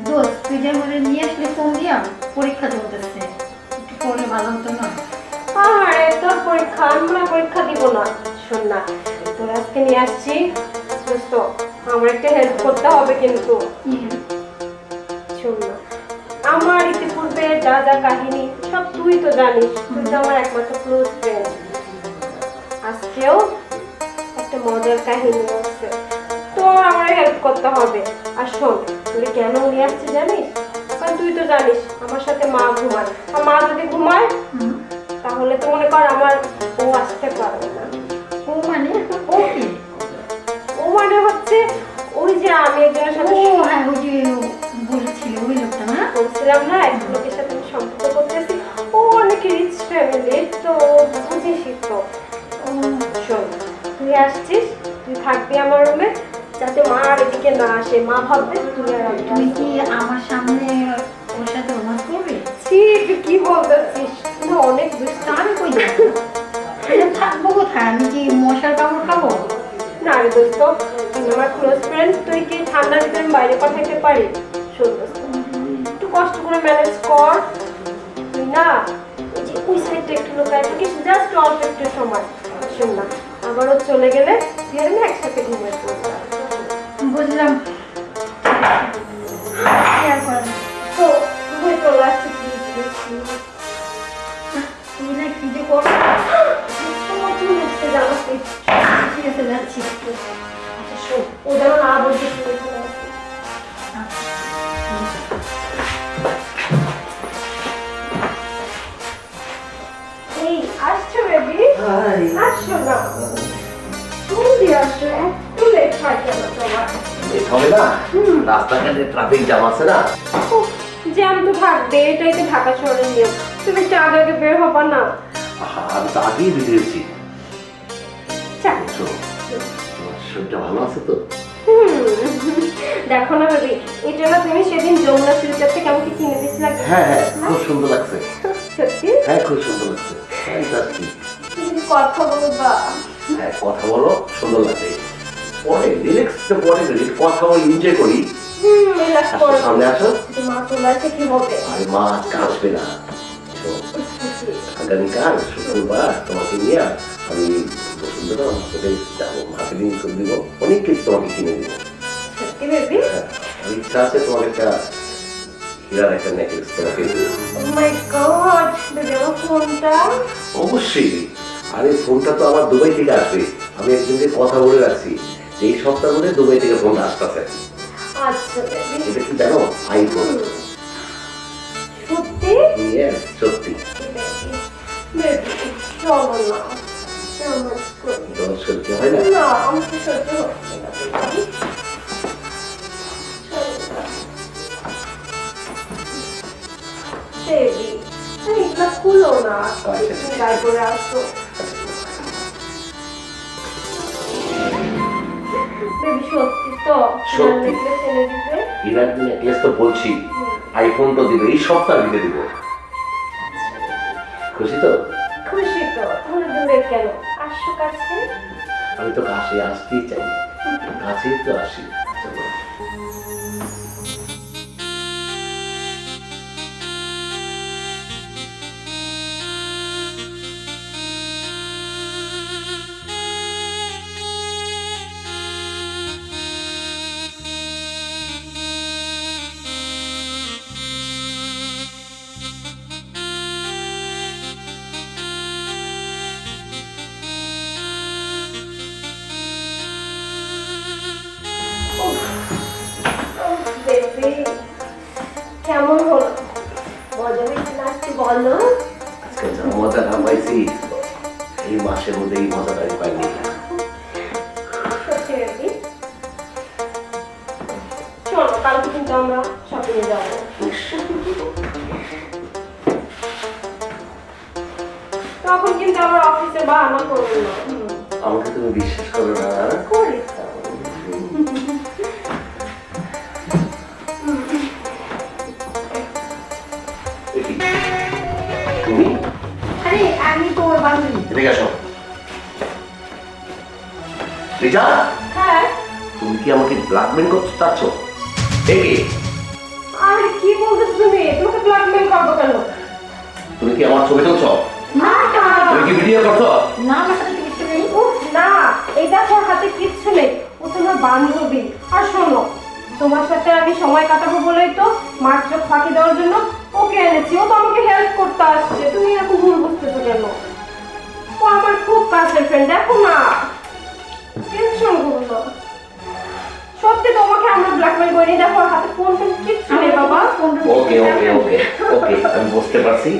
দোস্ত তুই যে আমার নিয়ে আসলে ফোন দিয়া পরীক্ষা চলতেছে, একটু পড়লে ভালো হতো না? আরে তোর পরীক্ষা, আমি না পরীক্ষা দিব না। শোন না, তোর আজকে নিয়ে আসছি দোস্ত, আমার একটা হেল্প করতে হবে কিন্তু। শোন না, আমার ইতিপূর্বে যা যা কাহিনী সব তুই তো জানিস, তুই তো আমার একমাত্র ক্লোজ ফ্রেন্ড। আজকেও একটা মজার কাহিনী আছে, তোর আমার হেল্প করতে হবে। আর শোন, তুই কেন নিয়ে আসছিস জানিস? কারণ তুই তো জানিস আমার সাথে মা ঘুমায়, আর মা যদি ঘুমায় তাহলে তো মনে কর আমার ও আসতে পারবে না। ও মানে ও কি? ও মানে হচ্ছে ওই যে আমি একজনের সাথে হ্যাঁ, ওই যে বলেছিল ওই লোকটা না? বলছিলাম না, এক লোকের সাথে আমি সম্পর্ক করতেছি। ও অনেক রিচ ফ্যামিলি, তো বুঝিসই তো। শোন, তুই আসছিস, তুই থাকবি আমার রুমে, যাতে মা আর এদিকে না আসে। মা ভাববে তুই আর আমি। তুমি কি আমার সামনে ওর সাথে রোমান্স করবে? ছি, তুই কি বলতেছিস? তুই অনেক দুষ্ট। আমি কই যাবো? থাকবো কোথায়? আমি কি মশার কামড় খাবো? না রে দোস্ত, তুই আমার ক্লোজ ফ্রেন্ড, তুই কি ঠান্ডার ভিতরে আমি বাইরে পাঠাইতে পারি? শোন দোস্ত, একটু কষ্ট করে ম্যানেজ কর। তুই না ওই যে ওই সাইডটা একটু লুকায় থাকিস, জাস্ট অল্প একটু সময়। শোন না, আবারও চলে গেলে তুই আর আমি একসাথে ঘুমিয়ে পড়বো। বুঝলাম। কি আর করার? তো তুই চলে আসছিস প্লিজ। তুমি না কি যে করো? তোমার কি হচ্ছে জানাস? ঠিক আছে, যাচ্ছি। আচ্ছা শোন, ও যেন না বলতে শুনে চলে আসছিস। এই আসছো বেবি? আসছো না? তুমি আসছো, একটু লেট হয় কেন তোমার? লেট হবে না, রাস্তাঘাটে ট্রাফিক জ্যাম আছে না। জ্যাম তো থাকবে, এটাই তো ঢাকা শহরের নিয়ম। তুমি একটু আগে আগে বের হবা না? আমি তো আগেই বেরিয়েছি। চাই। তোমার শরীরটা ভালো আছে তো? দেখো না বেবি, এটা না তুমি সেদিন যমুনা ফিল্টার থেকে আমাকে কিনে দিয়েছিলে। হ্যাঁ হ্যাঁ, খুব সুন্দর লাগছে। সত্যি? হ্যাঁ, খুব সুন্দর লাগছে। Fantastic। তুমি কথা বলবা? হ্যাঁ, কথা বলো, সুন্দর লাগছে। পরে রিল্যাক্স তো পরে কথা বলি, এনজয় করি। রিল্যাক্স আসো, করো। সামনে আসো। মা চলে আসে কি হবে? আর মা আজকে আসবে না। তো আগামীকাল শুক্রবার তোমাকে নিয়ে আমি বসুন্ধরা মার্কেটে যাবো, মার্কেটিং করে দিব, অনেক কিছু তোমাকে কিনে দিব। সত্যি বেবি? হ্যাঁ, আমার ইচ্ছা আছে তোমার একটা হীরার একটা নেকলেস তোমাকে দিব। ও মাই গড, বেবি আমার ফোনটা? অবশ্যই। আর এই ফোনটা তো আমার দুবাই থেকে আসবে। আমি একজনকে কথা বলে রাখছি যে এই সপ্তাহের মধ্যে দুবাই থেকে ফোনটা আসতেছে। আচ্ছা বেবি। এটা কি জানো? আইফোন। সত্যি? ইয়েস, সত্যি। বেবি চলো না, রোমান্স করি। তোমার সত্যি হয় না? না, আমি তো সহ্য হচ্ছে না বেবি। বেবি আরে এগুলা খুলো না, তুমি গায়ে করে আসো। বেবি সত্যি তো? সত্যি। নেকলেস এনে দিবে? হীরার নেকলেস তো বলছি, আইফোন তো দিবে, এই সপ্তাহের ভিতরে দিব। খুশি তো? খুশি তো, তাহলে দূরে কেন? আসো কাছে। আমি তো কাছে আসতেই চাই, কাছেই তো আসি। চলো। বেবি কেমন হলো? মজা হয়েছে না একটু বলো? আজকে যা মজাটা পাইছি, এই মাসের মধ্যে এই মজাটা আমি পাইনি। সত্যি বেবি? চলো কালকে কিন্তু আমরা শপিং এ যাবো। তখন কিন্তু আবার অফিসে বাহানা করবো না। আমাকে তুমি বিশ্বাস করো না? করি তো। তুমি আরে আমি তো ওর বান্ধবী। এদিকে আসো। রিজা, হ্যাঁ, তুমি কি আমাকে ব্ল্যাকমেল করতে চাচ্ছ? এই কি বলতেছো তুমি? তোমাকে ব্ল্যাকমেল করবো কেন? তুমি কি আমার ছবি তুলছো? না তুমি কি ভিডিও করছো? না আমার সাথে কিছু নেই। উফ, না, এই দেখো হাতে কিচ্ছু নেই, ও তোমার বান্ধবী। আর শোনো, তোমার সাথে আমি সময় কাটাবো বলেই তো মাত্র ফাঁকি দেওয়ার জন্য ওকে এনেছি। ও তো আমাকে হেল্প করতে আসছে, তুমি এরকম ভুল বুঝতেছো কেন? ও আমার খুব কাছের ফ্রেন্ড, দেখো না, টেনশন করো না। সত্যি তোমাকে আমরা ব্ল্যাকমেল করিনি, দেখো ওর হাতে ফোন কিচ্ছু নেই বাবা। ওকে ওকে ওকে ওকে, আমি বুঝতে পারছি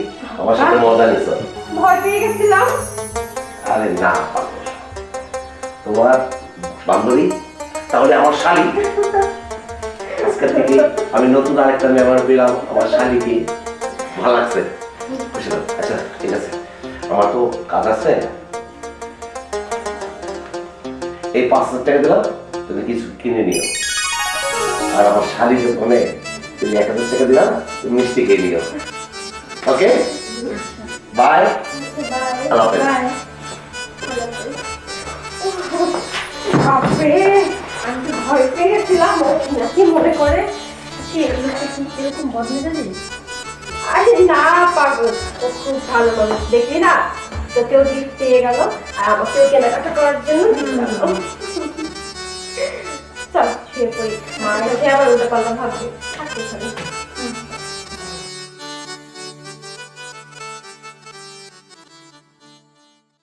আমার সাথে মজা নিছো। ভয় পেয়ে গেছিলাম। আরে না পাগল। তোমার বান্ধবী তাহলে আমার শালী। আজকে থেকে আমি নতুন আরেকটা মেম্বার পেলাম, আমার শালীকে। ভালো লাগছে, খুশি তো? আচ্ছা ঠিক আছে, আমার তো কাজ আছে। এই 5,000 টাকা দিলাম, তুমি কিছু কিনে নিও। আর আমার শালীর দোকানে তুমি 1,000 টাকা দিলাম, তুমি মিষ্টি খেয়ে নিও। ওকে, বাই। আল্লাহ হাফেজ। বাই। বাপরে, আমি তো ভয় পেয়ে গেছিলাম, ও নাকি মনে করে। কি লোকটা কি এরকম বদলে যাবে? আরে না পাগল, ও খুব ভালো মানুষ, দেখলি না, তোকেও গিফট পেয়ে গেল আর আমাকেও কেনাকাটা করার জন্য দিলাম। চল শুয়ে পড়ি, মা এসে আবার উল্টো পাল্টা ভাববে। থাকতে